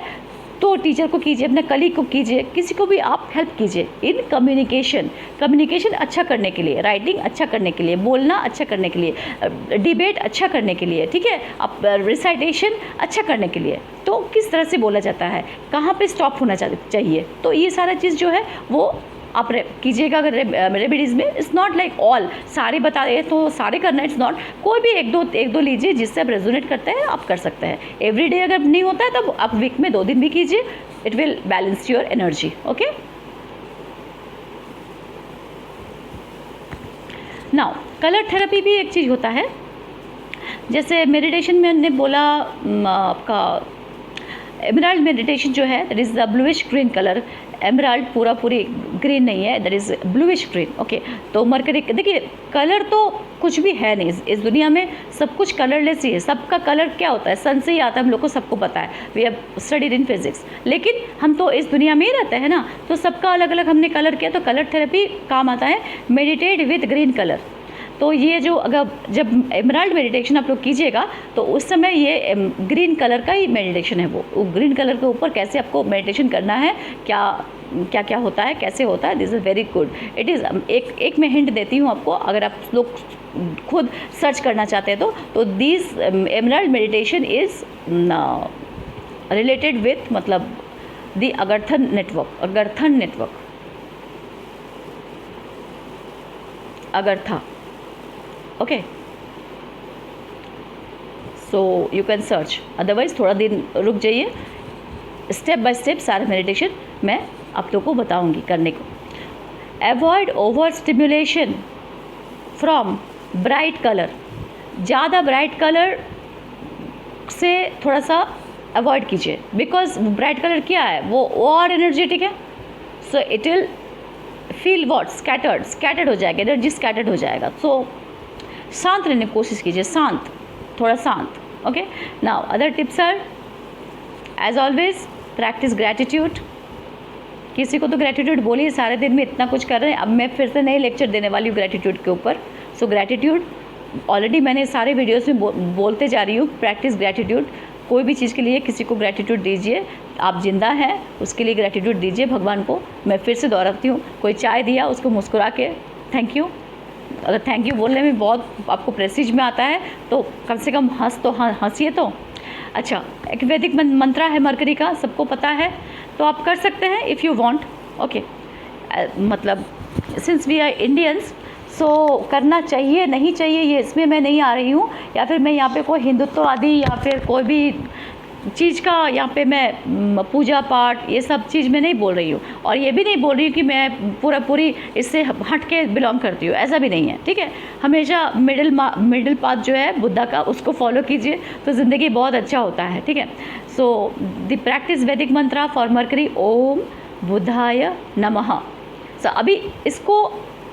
तो टीचर को कीजिए, अपने कलीग को कीजिए, किसी को भी आप हेल्प कीजिए इन कम्युनिकेशन अच्छा करने के लिए, राइटिंग अच्छा करने के लिए, बोलना अच्छा करने के लिए, डिबेट अच्छा करने के लिए, ठीक है, आप रिसाइटेशन अच्छा करने के लिए। तो किस तरह से बोला जाता है, कहाँ पे स्टॉप होना चाहिए, तो ये सारा चीज़ जो है वो आप कीजिएगा। अगर रेमेडीज़ में इट्स नॉट लाइक ऑल सारे बता रहे तो सारे करना, इट्स नॉट, कोई भी एक दो लीजिए जिससे आप रेजोनेट करते हैं, आप कर सकते हैं। एवरीडे अगर नहीं होता है तब आप वीक में 2 दिन भी कीजिए, it will balance your energy. Okay, now colour therapy भी एक चीज़ होता है। जैसे मेडिटेशन में हमने बोला आपका एमराल्ड मेडिटेशन जो है that is the bluish green colour. Emerald पूरी ग्रीन नहीं है, that is bluish green. Okay, तो मरकरी, देखिए कलर तो कुछ भी है नहीं इस दुनिया में, सब कुछ कलरलेस ही है। सबका कलर क्या होता है, सन से ही आता है, हम लोग को सबको पता है, we have studied in physics. लेकिन हम तो इस दुनिया में ही रहते हैं ना, तो सबका अलग अलग हमने कलर किया, तो कलर थेरेपी काम आता है। मेडिटेट विथ ग्रीन कलर, तो ये जो अगर जब एमराल्ड मेडिटेशन आप लोग कीजिएगा तो उस समय ये ग्रीन कलर का ही मेडिटेशन है। वो ग्रीन कलर के ऊपर कैसे आपको मेडिटेशन करना है, क्या क्या क्या होता है, कैसे होता है, this is very good. It is एक मैं हिंट देती हूँ आपको, अगर आप लोग खुद सर्च करना चाहते हैं तो this emerald meditation is related with मतलब the Agarthan network Agartha. Okay, so you can search, otherwise थोड़ा दिन रुक जाइए, स्टेप बाय स्टेप सारे मेडिटेशन मैं आप लोग को बताऊंगी करने को। Avoid over stimulation from bright colour, ज़्यादा ब्राइट कलर से थोड़ा सा अवॉइड कीजिए, बिकॉज ब्राइट कलर क्या है, वो और एनर्जेटिक है, so it will feel what scattered हो जाएगा, एनर्जी स्कैटर्ड हो जाएगा। सो शांत रहने की कोशिश कीजिए, थोड़ा शांत। Okay, now other tips are as always practice gratitude. किसी को तो ग्रैटिट्यूड बोलिए, सारे दिन में इतना कुछ कर रहे हैं, अब मैं फिर से नई लेक्चर देने वाली हूँ ग्रैटिट्यूड के ऊपर। सो ग्रैटिट्यूड ऑलरेडी मैंने सारे वीडियोस में बोलते जा रही हूँ, प्रैक्टिस ग्रैटिट्यूड। कोई भी चीज़ के लिए किसी को ग्रैटिट्यूड दीजिए, आप जिंदा हैं उसके लिए ग्रैटिट्यूड दीजिए भगवान को। मैं फिर से दोहराती हूँ, कोई चाय दिया उसको मुस्कुरा के थैंक यू, अगर थैंक यू बोलने में बहुत आपको प्रेस्टीज में आता है तो कम से कम हंसिए तो। अच्छा, एक वैदिक मंत्रा है मरकरी का, सबको पता है, तो आप कर सकते हैं इफ़ यू वांट। ओके, मतलब सिंस वी आर इंडियंस, सो करना चाहिए नहीं चाहिए ये इसमें मैं नहीं आ रही हूँ, या फिर मैं यहाँ पे कोई हिंदुत्ववादी या फिर कोई भी चीज़ का यहाँ पे मैं पूजा पाठ ये सब चीज़ में नहीं बोल रही हूँ, और ये भी नहीं बोल रही हूँ कि मैं पूरी इससे हट के बिलोंग करती हूँ, ऐसा भी नहीं है। ठीक है, हमेशा मिडिल पाथ जो है बुद्धा का उसको फॉलो कीजिए तो ज़िंदगी बहुत अच्छा होता है। ठीक है, सो द प्रैक्टिस वैदिक मंत्रा फॉर मरकरी, ओम बुद्धाय नमः। सो अभी इसको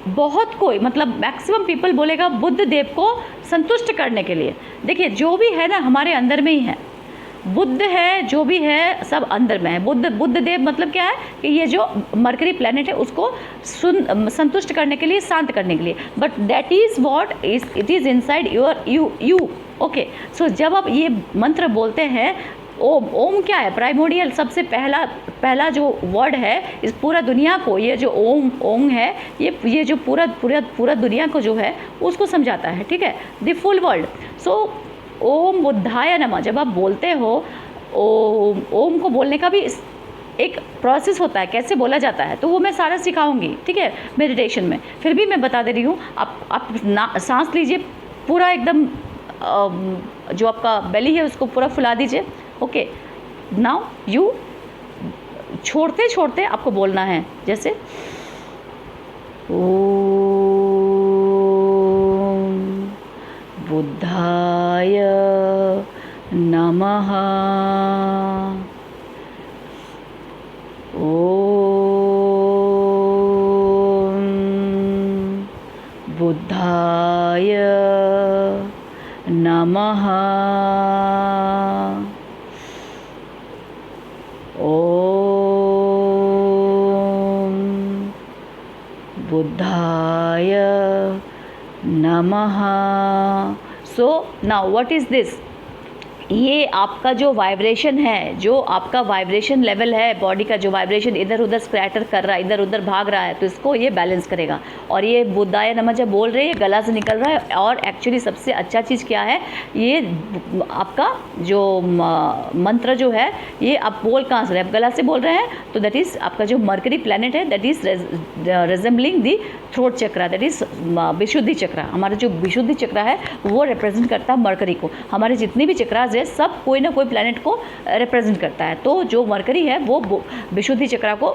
बहुत कोई मतलब मैक्सिमम पीपल बोलेगा बुद्ध देव को संतुष्ट करने के लिए। देखिए जो भी है ना हमारे अंदर में ही है, बुद्ध है जो भी है सब अंदर में है। बुद्ध देव मतलब क्या है कि ये जो मरकरी प्लैनेट है उसको संतुष्ट करने के लिए, शांत करने के लिए, but that is what it is inside you. Okay, so जब आप ये मंत्र बोलते हैं ओम क्या है, प्राइमोडियल सबसे पहला जो वर्ड है इस पूरा दुनिया को, ये जो ओम है ये जो पूरा दुनिया को जो है उसको समझाता है। ठीक है, द फुल वर्ल्ड। सो ओम बुद्धाय नमः जब आप बोलते हो, ओम को बोलने का भी एक प्रोसेस होता है, कैसे बोला जाता है, तो वो मैं सारा सिखाऊंगी। ठीक है, मेडिटेशन में। फिर भी मैं बता दे रही हूँ, आप सांस लीजिए पूरा एकदम, जो आपका बेली है उसको पूरा फुला दीजिए। ओके, नाउ यू छोड़ते छोड़ते आपको बोलना है, जैसे ओम बुद्धाय नमः, ओम बुद्धाय नमः, ओम बुद्धाय नमः। So now what is this, ये आपका जो वाइब्रेशन है, जो आपका वाइब्रेशन लेवल है, बॉडी का जो वाइब्रेशन इधर उधर स्क्रैटर कर रहा है, इधर उधर भाग रहा है, तो इसको ये बैलेंस करेगा। और ये बुद्धाय नमः जब बोल रहे हैं गला से निकल रहा है, और एक्चुअली सबसे अच्छा चीज़ क्या है, ये आपका जो मंत्र जो है ये आप बोल कहाँ से रहे, आप गला से बोल रहे हैं, तो दैट इज़ आपका जो मरकरी प्लैनेट है that is resembling the throat chakra, that is Vishuddhi chakra. हमारा जो विशुद्धि चक्रा है वो रिप्रेजेंट करता है मरकरी को। हमारे जितने भी चक्रास है सब कोई ना कोई प्लैनेट को रिप्रेजेंट करता है, तो जो मरकरी है वो विशुद्धि चक्रा को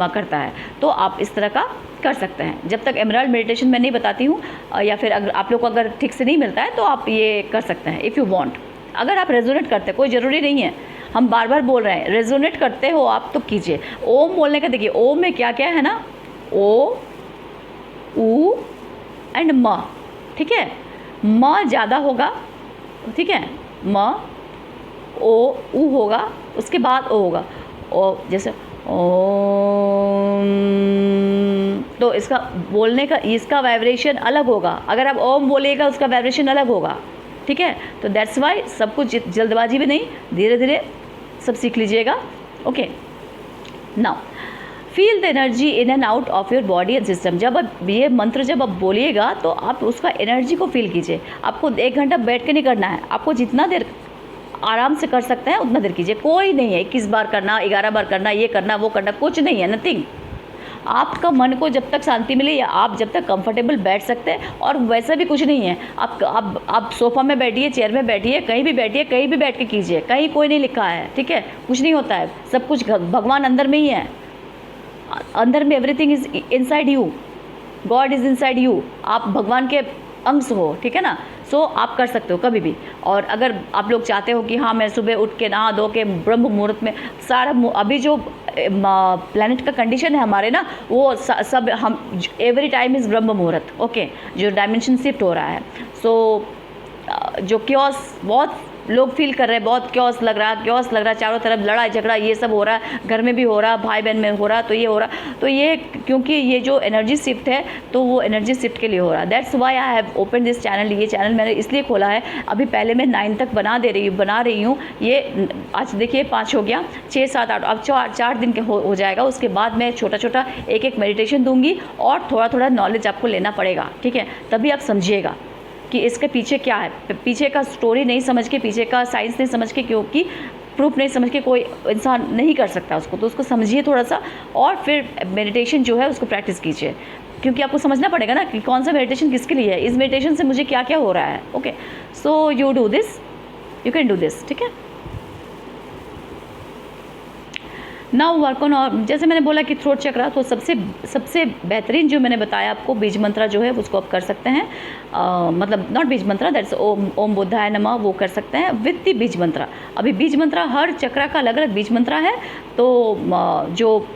करता है। तो आप इस तरह का कर सकते हैं। जब तक एमराल्ड मेडिटेशन मैं नहीं बताती हूँ, या फिर अगर आप लोग को अगर ठीक से नहीं मिलता है तो आप ये कर सकते हैं इफ़ यू वांट। अगर आप रेजोनेट करते हैं, कोई ज़रूरी नहीं है, हम बार बार बोल रहे हैं, रेजोनेट करते हो आप तो कीजिए। ओम बोलने का देखिए, ओम में क्या क्या है ना, ओ ऊ एंड म। ठीक है, म ज़्यादा होगा, ठीक है, म ओ ऊ होगा, उसके बाद ओ होगा, ओ जैसे ओम, तो इसका बोलने का, इसका वाइब्रेशन अलग होगा। अगर आप ओम बोलिएगा उसका वाइब्रेशन अलग होगा, ठीक है। तो दैट्स वाई सब कुछ जल्दबाजी में नहीं, धीरे धीरे सब सीख लीजिएगा। Okay, now feel the energy in and out of your body and system. जब आप ये मंत्र जब आप बोलिएगा तो आप उसका एनर्जी को फील कीजिए। आपको 1 घंटा बैठ के नहीं करना है, आपको जितना देर आराम से कर सकते हैं उतना देर कीजिए। कोई नहीं है 21 बार करना, 11 बार करना, ये करना वो करना, कुछ नहीं है, नथिंग। आपका मन को जब तक शांति मिले या आप जब तक कंफर्टेबल बैठ सकते हैं, और वैसा भी कुछ नहीं है। आप सोफ़ा में बैठिए, चेयर में बैठिए, कहीं भी बैठिए, कहीं भी बैठ के कीजिए, कहीं कोई नहीं लिखा है, ठीक है। कुछ नहीं होता है, सब कुछ भगवान अंदर में ही है। अंदर में everything is inside you, God is inside you. आप भगवान के अंश हो, ठीक है ना। सो आप कर सकते हो कभी भी। और अगर आप लोग चाहते हो कि हाँ मैं सुबह उठ के नहा धो के ब्रह्म मुहूर्त में सारा, अभी जो प्लैनेट का कंडीशन है हमारे ना, वो सब हम एवरी टाइम इज़ ब्रह्म मुहूर्त, ओके। जो डायमेंशन शिफ्ट हो रहा है, सो जो क्योस बहुत लोग फील कर रहे हैं, बहुत क्योस लग रहा है, चारों तरफ लड़ाई झगड़ा ये सब हो रहा है, घर में भी हो रहा, भाई बहन में हो रहा, तो ये हो रहा, तो ये क्योंकि ये जो एनर्जी शिफ्ट है तो वो एनर्जी शिफ्ट के लिए हो रहा है। That's why I have open this channel. ये चैनल मैंने इसलिए खोला है, अभी पहले मैं 9 तक बना रही हूँ, ये आज देखिए 5 हो गया, 6 7 8, अब 4 दिन के हो जाएगा। उसके बाद मैं छोटा छोटा एक मेडिटेशन दूंगी और थोड़ा थोड़ा नॉलेज आपको लेना पड़ेगा, ठीक है, तभी आप समझिएगा कि इसके पीछे क्या है। पीछे का स्टोरी नहीं समझ के, पीछे का साइंस नहीं समझ के, क्योंकि प्रूफ नहीं समझ के कोई इंसान नहीं कर सकता उसको, तो उसको समझिए थोड़ा सा, और फिर मेडिटेशन जो है उसको प्रैक्टिस कीजिए। क्योंकि आपको समझना पड़ेगा ना कि कौन सा मेडिटेशन किसके लिए है, इस मेडिटेशन से मुझे क्या क्या हो रहा है। Okay, so you do this, you can do this, ठीक है। नाउ वर्क ऑन, और जैसे मैंने बोला कि थ्रोट चक्रा, तो सबसे बेहतरीन जो मैंने बताया आपको बीज मंत्रा जो है उसको आप कर सकते हैं। मतलब नॉट बीज मंत्रा, दैट्स ओम बुद्धाय नमः, वो कर सकते हैं विद द बीज मंत्रा। अभी बीज मंत्रा हर चक्रा का अलग अलग बीज मंत्रा है। तो जो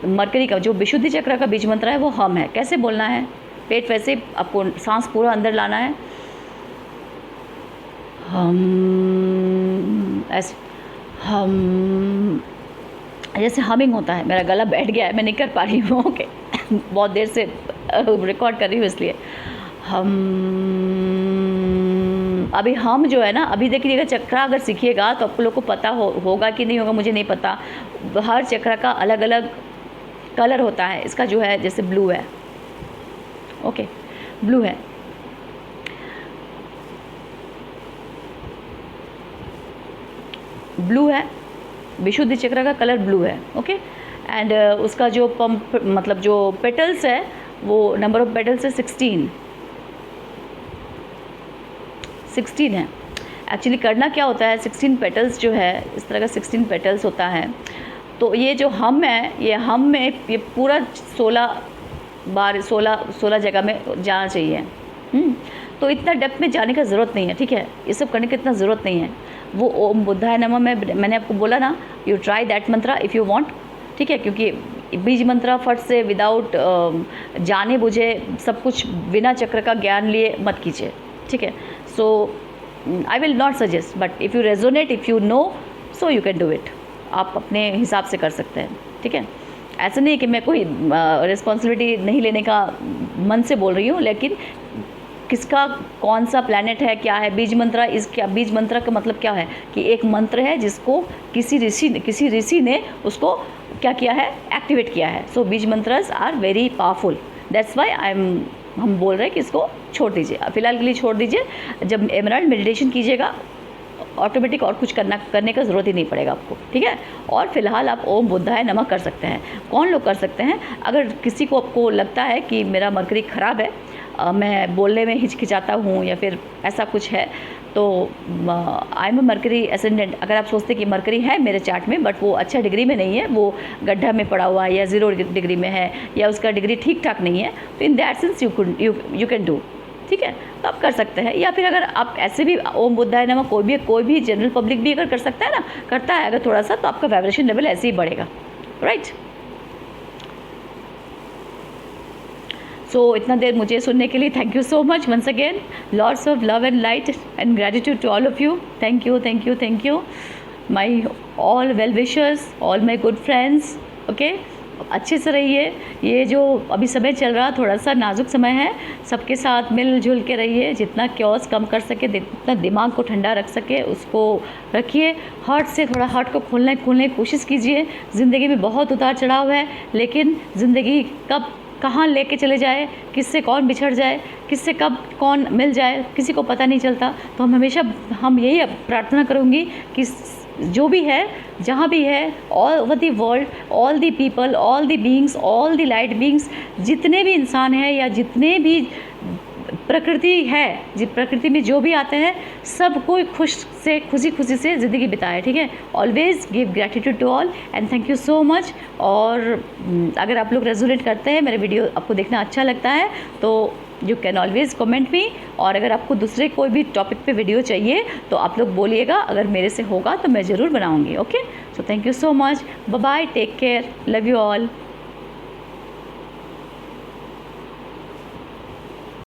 मरकरी का जो विशुद्धि चक्र का बीज मंत्र है वो हम है। कैसे बोलना है, पेट वैसे आपको सांस पूरा अंदर लाना है, हम ऐसे, हम जैसे हमिंग होता है। मेरा गला बैठ गया है, मैं नहीं कर पा रही हूँ, ओके बहुत देर से रिकॉर्ड कर रही हूँ इसलिए। हम अभी हम जो है ना, अभी देखिएगा चक्रा अगर सीखिएगा तो आप लोग को पता होगा कि नहीं होगा मुझे नहीं पता। हर चक्रा का अलग अलग कलर होता है। इसका जो है जैसे ब्लू है, ओके ब्लू है, ब्लू है, विशुद्धि चक्र का कलर ब्लू है, ओके। एंड उसका जो पंप मतलब जो पेटल्स है वो नंबर ऑफ पेटल्स है 16 है। एक्चुअली करना क्या होता है, 16 पेटल्स जो है इस तरह का 16 पेटल्स होता है। तो ये जो हम है, ये हम में ये पूरा 16 जगह में जाना चाहिए। तो इतना डेप्थ में जाने का ज़रूरत नहीं है, ठीक है, ये सब करने की इतना ज़रूरत नहीं है। वो ओम बुद्धाय नमः में मैंने आपको बोला ना, you try that Mantra if you want, ठीक है। क्योंकि बीज मंत्रा फट से विदाउट जाने बुझे सब कुछ बिना चक्र का ज्ञान लिए मत कीजिए, ठीक है। So I will not suggest, but if you resonate, if you know, so you can do it. आप अपने हिसाब से कर सकते हैं, ठीक है। ऐसा नहीं है कि मैं कोई रिस्पॉन्सिबिलिटी नहीं लेने का मन से बोल रही हूँ, लेकिन किसका कौन सा प्लैनेट है, क्या है बीज मंत्रा, इस क्या बीज मंत्रा का मतलब क्या है कि एक मंत्र है जिसको किसी ऋषि ने उसको क्या किया है, एक्टिवेट किया है। So beej mantras are very powerful, that's why हम बोल रहे हैं कि इसको छोड़ दीजिए, फिलहाल के लिए छोड़ दीजिए। जब एमराल्ड मेडिटेशन कीजिएगा ऑटोमेटिक और कुछ करने का ज़रूरत ही नहीं पड़ेगा आपको, ठीक है। और फिलहाल आप ओम बुद्धाय नमः कर सकते हैं। कौन लोग कर सकते हैं, अगर किसी को आपको लगता है कि मेरा मरकरी ख़राब है, मैं बोलने में हिचकिचाता हूँ या फिर ऐसा कुछ है, तो आई एम मरकरी एसेंडेंट। अगर आप सोचते कि मरकरी है मेरे चार्ट में बट वो अच्छा डिग्री में नहीं है, वो गड्ढा में पड़ा हुआ है या 0 डिग्री में है या उसका डिग्री ठीक ठाक नहीं है, तो in that sense you can do, ठीक है। तो आप कर सकते हैं। या फिर अगर आप ऐसे भी ओम बुद्धाय नमः कोई भी जनरल पब्लिक भी अगर कर सकता है ना, करता है अगर थोड़ा सा, तो आपका वाइब्रेशन लेवल ऐसे ही बढ़ेगा, राइट। सो इतना देर मुझे सुनने के लिए thank you so much once again. Lots of love and light and gratitude to all of you. Thank you my all well wishers, all my good friends, okay. अच्छे से रहिए। ये जो अभी समय चल रहा थोड़ा सा नाजुक समय है, सबके साथ मिलजुल के रहिए, जितना क्योस कम कर सके, जितना दिमाग को ठंडा रख सके उसको रखिए। हार्ट को खोलने की कोशिश कीजिए। ज़िंदगी में बहुत उतार चढ़ाव है, लेकिन ज़िंदगी कब कहाँ लेके चले जाए, किससे कौन बिछड़ जाए, किससे कब कौन मिल जाए, किसी को पता नहीं चलता। तो हम यही प्रार्थना करूँगी कि जो भी है, जहाँ भी है, all over the world, all the people, all the beings, all the light beings, जितने भी इंसान हैं या जितने भी प्रकृति है, प्रकृति में जो भी आते हैं, सब कोई खुशी से ज़िंदगी बिताए। ठीक है, always give gratitude to all and thank you so much. और अगर आप लोग रेजोनेट करते हैं, मेरे वीडियो आपको देखना अच्छा लगता है, तो you can always comment me. और अगर आपको दूसरे कोई भी टॉपिक पे वीडियो चाहिए तो आप लोग बोलिएगा, अगर मेरे से होगा तो मैं ज़रूर बनाऊँगी। Okay, so thank you so much, bye bye, take care, love you all.